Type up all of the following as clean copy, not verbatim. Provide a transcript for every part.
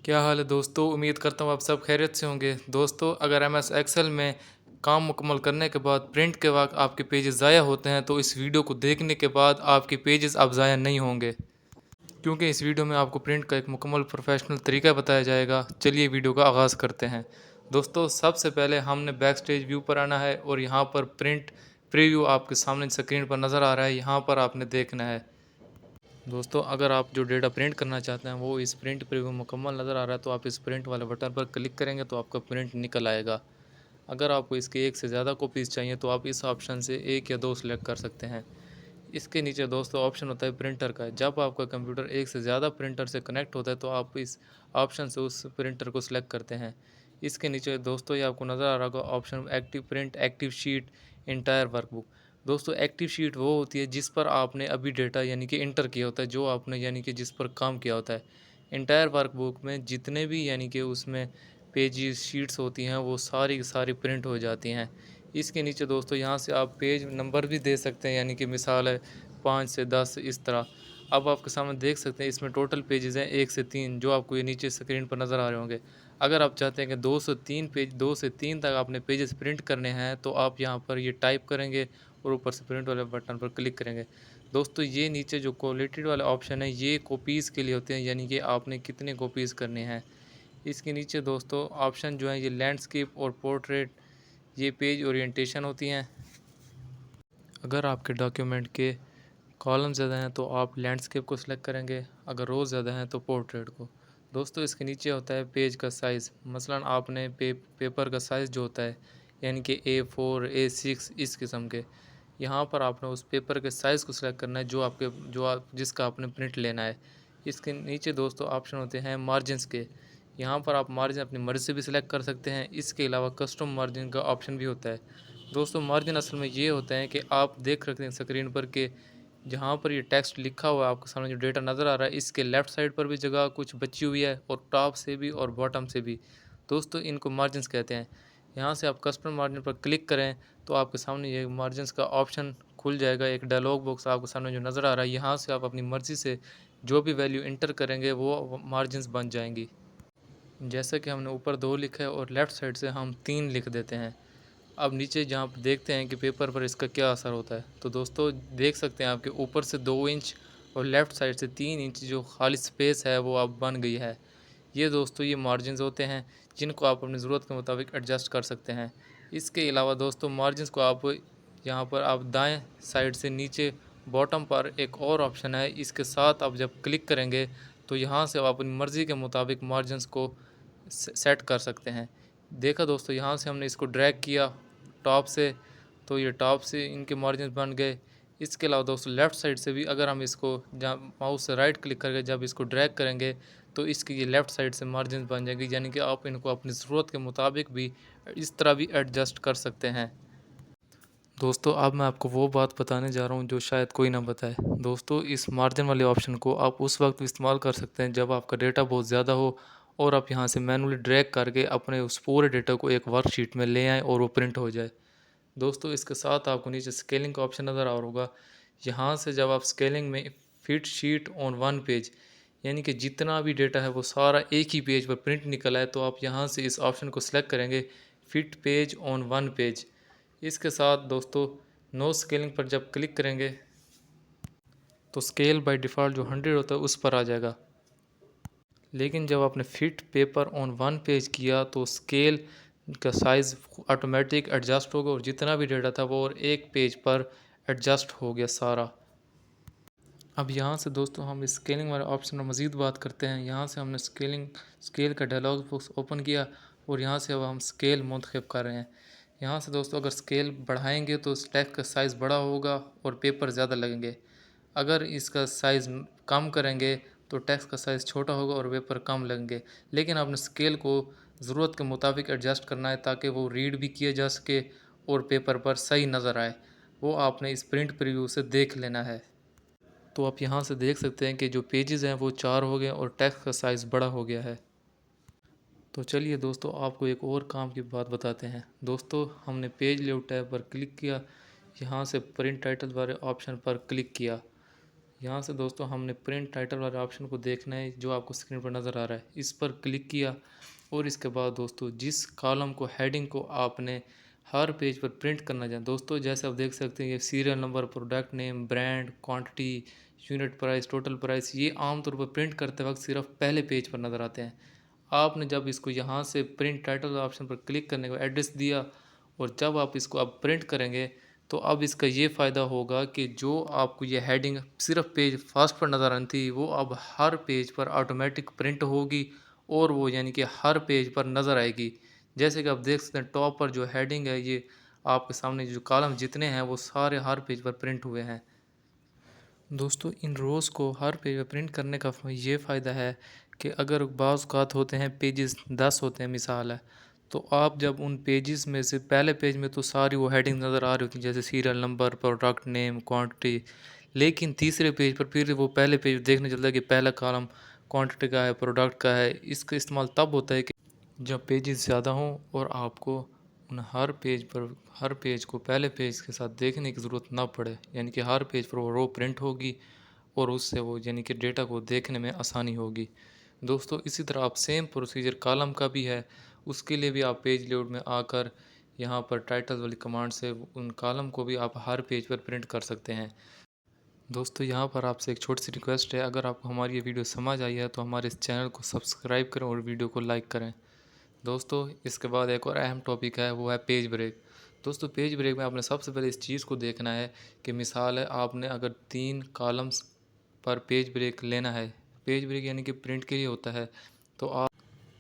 क्या हाल है दोस्तों। उम्मीद करता हूँ आप सब खैरियत से होंगे। दोस्तों, अगर एम एस एक्सेल में काम मुकम्मल करने के बाद प्रिंट के वक्त आपके पेजेस ज़ाया होते हैं तो इस वीडियो को देखने के बाद आपके पेजेस अब ज़ाया नहीं होंगे, क्योंकि इस वीडियो में आपको प्रिंट का एक मुकम्मल प्रोफेशनल तरीका बताया जाएगा। चलिए वीडियो का आगाज़ करते हैं। दोस्तों, सबसे पहले हमने बैक स्टेज व्यू पर आना है और यहाँ पर प्रिंट प्रीव्यू आपके सामने स्क्रीन पर नज़र आ रहा है, यहाँ पर आपने देखना है। दोस्तों, अगर आप जो डेटा प्रिंट करना चाहते हैं वो इस प्रिंट प्रीव्यू मुकम्मल नज़र आ रहा है तो आप इस प्रिंट वाले बटन पर क्लिक करेंगे तो आपका प्रिंट निकल आएगा। अगर आपको इसके एक से ज़्यादा कॉपीज़ चाहिए तो आप इस ऑप्शन से एक या दो सिलेक्ट कर सकते हैं। इसके नीचे दोस्तों ऑप्शन होता है प्रिंटर का। जब आपका कंप्यूटर एक से ज़्यादा प्रिंटर से कनेक्ट होता है तो आप इस ऑप्शन से उस प्रिंटर को सिलेक्ट करते हैं। इसके नीचे दोस्तों ये आपको नज़र आ रहा होगा option active print, active sheet, entire workbook. दोस्तों, एक्टिव शीट वो होती है जिस पर आपने अभी डेटा यानी कि इंटर किया होता है, जो आपने यानी कि जिस पर काम किया होता है। इंटायर वर्कबुक में जितने भी यानी कि उसमें पेजेस शीट्स होती हैं वो सारी की सारी प्रिंट हो जाती हैं। इसके नीचे दोस्तों यहाँ से आप पेज नंबर भी दे सकते हैं, यानी कि मिसाल है 5 से 10 इस तरह। अब आपके सामने देख सकते हैं इसमें टोटल पेजेस हैं 1 से 3, जो आपको ये नीचे स्क्रीन पर नज़र आ रहे होंगे। अगर आप चाहते हैं कि 2 से 3 तक आपने पेजेस प्रिंट करने हैं तो आप यहाँ पर ये टाइप करेंगे और ऊपर से प्रिंट वाले बटन पर क्लिक करेंगे। दोस्तों, ये नीचे जो क्वालिटी वाला ऑप्शन है ये कॉपीज़ के लिए होते हैं, यानी कि आपने कितने कॉपीज़ करने हैं। इसके नीचे दोस्तों ऑप्शन जो है ये लैंडस्केप और पोर्ट्रेट, ये पेज ओरिएंटेशन होती हैं। अगर आपके डॉक्यूमेंट के कॉलम ज़्यादा हैं तो आप लैंडस्केप को सिलेक्ट करेंगे, अगर रो ज़्यादा हैं तो पोर्ट्रेट को। दोस्तों, इसके नीचे होता है पेज का साइज़। मसलन आपने पेपर का साइज़ जो होता है यानी कि A4 A6 इस किस्म के, यहाँ पर आपने उस पेपर के साइज़ को सिलेक्ट करना है जो आप जिसका आपने प्रिंट लेना है। इसके नीचे दोस्तों ऑप्शन होते हैं मार्जिनस के। यहाँ पर आप मार्जिन अपनी मर्ज़ी से भी सिलेक्ट कर सकते हैं। इसके अलावा कस्टम मार्जिन का ऑप्शन भी होता है। दोस्तों, मार्जिन असल में ये होता है कि आप देख सकते हैं स्क्रीन पर कि जहाँ पर ये टेक्स्ट लिखा हुआ है आपके सामने जो डेटा नज़र आ रहा है इसके लेफ़्ट साइड पर भी जगह कुछ बची हुई है और टॉप से भी और बॉटम से भी। दोस्तों, इनको मार्जिनस कहते हैं। यहाँ से आप कस्टम मार्जिन पर क्लिक करें तो आपके सामने ये मार्जिनस का ऑप्शन खुल जाएगा। एक डायलॉग बॉक्स आपके सामने जो नज़र आ रहा है, यहाँ से आप अपनी मर्ज़ी से जो भी वैल्यू इंटर करेंगे वो मार्जिनस बन जाएंगी। जैसा कि हमने ऊपर 2 लिखा है और लेफ़्ट साइड से हम 3 लिख देते हैं। अब नीचे जहाँ पर देखते हैं कि पेपर पर इसका क्या असर होता है, तो दोस्तों देख सकते हैं आपके ऊपर से 2 इंच और लेफ़्ट साइड से 3 इंच जो खाली स्पेस है वो अब बन गई है। ये दोस्तों ये मार्जिनस होते हैं जिनको आप अपनी ज़रूरत के मुताबिक एडजस्ट कर सकते हैं। इसके अलावा दोस्तों मार्जिनस को आप यहाँ पर आप दाएं साइड से नीचे बॉटम पर एक और ऑप्शन है, इसके साथ आप जब क्लिक करेंगे तो यहाँ से आप अपनी मर्ज़ी के मुताबिक मार्जिनस को सेट कर सकते हैं। देखा दोस्तों, यहाँ से हमने इसको ड्रैग किया टॉप से तो ये टॉप से इनके मार्जिन बन गए। इसके अलावा दोस्तों लेफ़्ट साइड से भी अगर हम इसको जहाँ माउस से राइट क्लिक करके जब इसको ड्रैग करेंगे तो इसकी ये लेफ़्ट साइड से मार्जिन बन जाएगी, यानी कि आप इनको अपनी ज़रूरत के मुताबिक भी इस तरह भी एडजस्ट कर सकते हैं। दोस्तों, अब मैं आपको वो बात बताने जा रहा हूँ जो शायद कोई ना बताए। दोस्तों, इस मार्जिन वाले ऑप्शन को आप उस वक्त इस्तेमाल कर सकते हैं जब आपका डेटा बहुत ज़्यादा हो और आप यहाँ से मैनुअली ड्रैग करके अपने उस पूरे डेटा को एक वर्कशीट में ले आएँ और वो प्रिंट हो जाए। दोस्तों, इसके साथ आपको नीचे स्केलिंग का ऑप्शन नज़र आ रहा होगा। यहाँ से जब आप स्केलिंग में fit sheet on one page, यानी कि जितना भी डेटा है वो सारा एक ही पेज पर प्रिंट निकला है, तो आप यहाँ से इस ऑप्शन को सिलेक्ट करेंगे fit page on one page. इसके साथ दोस्तों नो स्केलिंग पर जब क्लिक करेंगे तो स्केल बाय डिफ़ॉल्ट जो 100 होता है उस पर आ जाएगा। लेकिन जब आपने fit paper on one page किया तो स्केल का साइज़ ऑटोमेटिक एडजस्ट होगा और जितना भी डेटा था वो और एक पेज पर एडजस्ट हो गया सारा। अब यहाँ से दोस्तों हम स्केलिंग वाले ऑप्शन में मज़ीद बात करते हैं। यहाँ से हमने स्केल का डायलॉग बॉक्स ओपन किया और यहाँ से अब हम स्केल मुंतखब कर रहे हैं। यहाँ से दोस्तों अगर स्केल बढ़ाएंगे तो टेक्स्ट का साइज़ बड़ा होगा और पेपर ज़्यादा लगेंगे। अगर इसका साइज़ कम करेंगे तो टेक्स्ट का साइज़ छोटा होगा और पेपर कम लगेंगे। लेकिन आपने स्केल को ज़रूरत के मुताबिक एडजस्ट करना है ताकि वो रीड भी किया जा सके और पेपर पर सही नज़र आए। वो आपने इस प्रिंट प्रीव्यू से देख लेना है। तो आप यहाँ से देख सकते हैं कि जो पेजेस हैं वो 4 हो गए और टेक्स्ट का साइज़ बड़ा हो गया है। तो चलिए दोस्तों आपको एक और काम की बात बताते हैं। दोस्तों, हमने पेज लेआउट टैब पर क्लिक किया, यहाँ से प्रिंट टाइटल वाले ऑप्शन पर क्लिक किया। यहाँ से दोस्तों हमने प्रिंट टाइटल वाले ऑप्शन को देखना है जो आपको स्क्रीन पर नज़र आ रहा है, इस पर क्लिक किया और इसके बाद दोस्तों जिस कॉलम को हेडिंग को आपने हर पेज पर प्रिंट करना चाहें दोस्तों, जैसे आप देख सकते हैं ये serial number, product name, brand, quantity, unit price, total price, ये आमतौर पर प्रिंट करते वक्त सिर्फ पहले पेज पर नज़र आते हैं। आपने जब इसको यहाँ से प्रिंट टाइटल ऑप्शन पर क्लिक करने के बाद एड्रेस दिया और जब आप इसको अब प्रिंट करेंगे तो अब इसका ये फ़ायदा होगा कि जो आपको ये हेडिंग सिर्फ पेज फर्स्ट पर नज़र आती थी वो अब हर पेज पर ऑटोमेटिक प्रिंट होगी और वो यानी कि हर पेज पर नज़र आएगी। जैसे कि आप देख सकते हैं टॉप पर जो हेडिंग है ये आपके सामने जो कॉलम जितने हैं वो सारे हर पेज पर प्रिंट हुए हैं। दोस्तों इन रोज़ को हर पेज पर प्रिंट करने का ये फ़ायदा है कि अगर बाज़ औक़ात होते हैं पेजेस 10 होते हैं मिसाल है, तो आप जब उन पेजेस में से पहले पेज में तो सारी वो हेडिंग नज़र आ रही होती हैं जैसे serial number, product name, quantity, लेकिन तीसरे पेज पर फिर वो पहले पेज देखने चलता है कि पहला कॉलम क्वांटिटी का है, प्रोडक्ट का है। इसका इस्तेमाल तब होता है कि जब पेजेस ज़्यादा हों और आपको उन हर पेज को पहले पेज के साथ देखने की ज़रूरत ना पड़े, यानी कि हर पेज पर वो रो प्रिंट होगी और उससे वो यानी कि डेटा को देखने में आसानी होगी। दोस्तों इसी तरह आप सेम प्रोसीजर कॉलम का भी है, उसके लिए भी आप पेज लेआउट में आकर यहाँ पर टाइटल वाली कमांड से उन कॉलम को भी आप हर पेज पर प्रिंट कर सकते हैं। दोस्तों यहाँ पर आपसे एक छोटी सी रिक्वेस्ट है, अगर आपको हमारी ये वीडियो समझ आई है तो हमारे इस चैनल को सब्सक्राइब करें और वीडियो को लाइक करें। दोस्तों इसके बाद एक और अहम टॉपिक है वो है पेज ब्रेक। दोस्तों पेज ब्रेक में आपने सबसे पहले इस चीज़ को देखना है कि मिसाल है आपने अगर 3 कॉलम्स पर पेज ब्रेक लेना है, पेज ब्रेक यानी कि प्रिंट के लिए होता है,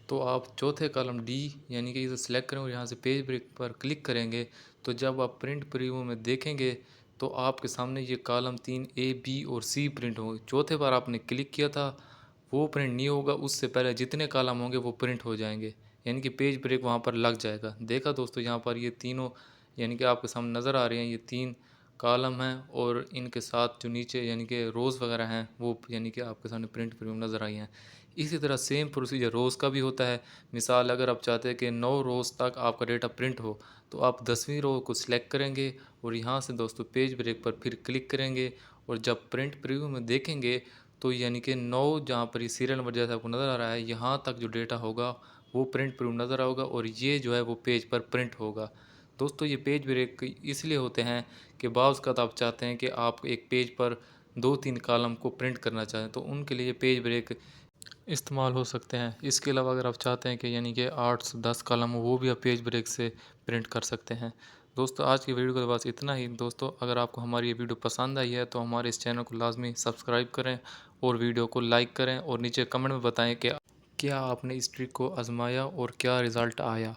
तो आप चौथे कॉलम डी यानी कि इसे सिलेक्ट करेंगे और यहाँ से पेज ब्रेक पर क्लिक करेंगे तो जब आप प्रिंट प्रीव्यू में देखेंगे तो आपके सामने ये कॉलम 3 ए बी और सी प्रिंट होंगे। चौथे बार आपने क्लिक किया था वो प्रिंट नहीं होगा, उससे पहले जितने कॉलम होंगे वो प्रिंट हो जाएंगे, यानी कि पेज ब्रेक वहाँ पर लग जाएगा। देखा दोस्तों यहाँ पर ये तीनों यानी कि आपके सामने नज़र आ रहे हैं, ये 3 कॉलम हैं और इनके साथ जो नीचे यानी कि रोज़ वगैरह हैं वो यानी कि आपके सामने प्रिंट प्रीव्यू नज़र आई हैं। इसी तरह सेम प्रोसीजर रोज़ का भी होता है। मिसाल अगर आप चाहते हैं कि 9 रोज़ तक आपका डेटा प्रिंट हो तो आप 10वीं रो को सिलेक्ट करेंगे और यहाँ से दोस्तों पेज ब्रेक पर फिर क्लिक करेंगे और जब प्रिंट प्रीव्यू में देखेंगे तो यानी कि 9 जहाँ पर ये सीरियल नंबर जैसा आपको नज़र आ रहा है यहाँ तक जो डेटा होगा वो प्रिंट प्रीव्यू नज़र आओगा और ये जो है वो पेज पर प्रिंट होगा। दोस्तों ये पेज ब्रेक इसलिए होते हैं कि बाज़ अवत आप चाहते हैं कि आप एक पेज पर 2-3 कॉलम को प्रिंट करना चाहें तो उनके लिए पेज ब्रेक इस्तेमाल हो सकते हैं। इसके अलावा अगर आप चाहते हैं कि यानी कि 8 से 10 कॉलम हो वो भी आप पेज ब्रेक से प्रिंट कर सकते हैं। दोस्तों आज की वीडियो के बस इतना ही। दोस्तों अगर आपको हमारी ये वीडियो पसंद आई है तो हमारे इस चैनल को लाजमी सब्सक्राइब करें और वीडियो को लाइक करें और नीचे कमेंट में बताएं कि क्या आपने इस ट्रिक को आजमाया और क्या रिज़ल्ट आया।